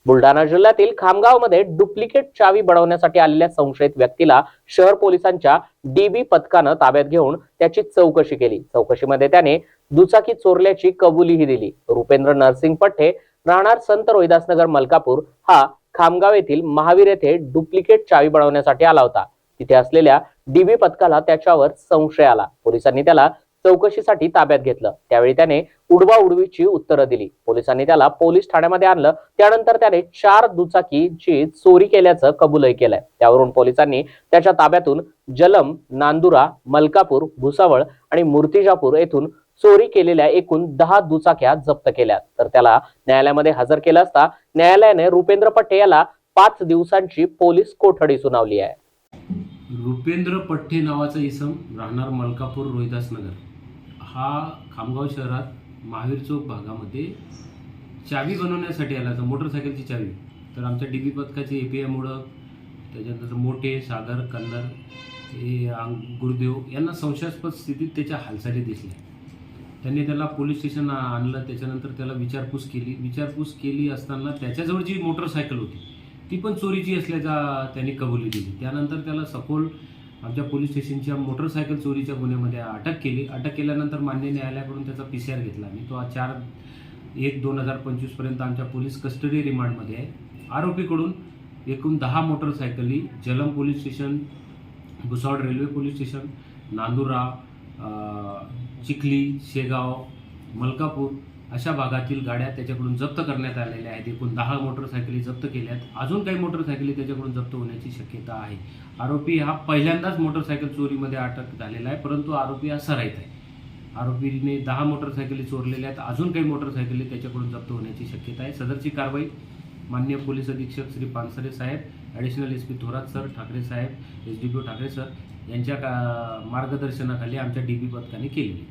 बुलढाणा जिल्ह्यातील खामगावमध्ये डुप्लिकेट चावी बनवण्यासाठी आलेल्या संशयित व्यक्तीला शहर पोलिसांच्या डीबी पथकानं ताब्यात घेऊन त्याची चौकशी केली। चौकशीमध्ये त्याने दुचाकी चोरल्याची कबुलीही दिली। रुपेंद्र नरसिंग पठ्ठे राहणार संत रोहिदासनगर मलकापूर हा खामगाव येथील महावीर येथे डुप्लिकेट चावी बनवण्यासाठी आला होता। तिथे असलेल्या डीबी पथकाला त्याच्यावर संशय आला। पोलिसांनी त्याला चौकशीसाठी ताब्यात घेतलं। त्यावेळी त्याने उडवाउडवीची उत्तरं दिली। पोलिसांनी त्याला पोलीस ठाण्यामध्ये आणलं। त्यानंतर त्याने 4 दुचाकीची चोरी केल्याचं कबूलही केलंय। त्यावरून पोलिसांनी त्याच्या ताब्यातून जलम, नांदुरा, मलकापूर, भुसावळ आणि मूर्तिजापूर येथून चोरी केलेल्या एकूण 10 दुचाक्या जप्त केल्या। तर त्याला न्यायालयामध्ये हजर केलं असता न्यायालयाने रुपेंद्र पठ्ठे याला 5 दिवसांची पोलीस कोठडी सुनावली आहे। रुपेंद्र पठ्ठे नावाचा इसम राहणार मलकापूर रोहिदासनगर हा खामगाव शहरात महावीर चौक भागामध्ये चावी बनवण्यासाठी आला होता, मोटरसायकलची चावी। तर आमच्या डीबी पथकाचे एपीएम उडक, त्याच्यानंतर मोठे, सागर, कन्नर, गुरुदेव यांना संशयास्पद स्थितीत त्याच्या हालचाली दिसल्या। त्यांनी त्याला पोलीस स्टेशन आणलं। त्याच्यानंतर त्याला विचारपूस केली असताना त्याच्याजवळ जी मोटरसायकल होती ती पण चोरीची असल्याचा त्यांनी कबुली दिली। त्यानंतर त्याला सखोल आमच्या पोलीस स्टेशनच्या मोटरसायकल चोरीच्या गुन्ह्यामध्ये अटक केली। अटक केल्यानंतर मान्य न्यायालयाकडून त्याचा PCR घेतला आणि तो 4/1/2025 पर्यंत आमच्या पोलीस कस्टडी रिमांडमध्ये आहे। आरोपीकडून एकूण 10 मोटरसायकली जलम police station, Bhusawal railway police station, Nandura, Chikhli, Shegaon, Malkapur अशा भागातील गाड्या त्याच्याकडून जप्त करण्यात आलेल्या आहेत। एकूण 10 मोटरसायकली जप्त केल्यात। अजून काही मोटरसायकली त्याच्याकडून जप्त होण्याची शक्यता आहे। आरोपी हा पहिल्यांदाच मोटरसायकल चोरीमध्ये अटक झालेला आहे, परंतु आरोपी हा सराईत आहे। आरोपीने 10 मोटरसायकली चोरलेल्या आहेत। अजून काही मोटरसायकली त्याच्याकडून जप्त होण्याची शक्यता आहे। सदरची कारवाई माननीय पोलीस अधीक्षक श्री पानसरे साहेब, additional SP Thorat sir, Thackeray साहेब, SDPO ठाकरे सर यांच्या मार्गदर्शनाखाली आमच्या डीबी पथकाने केली।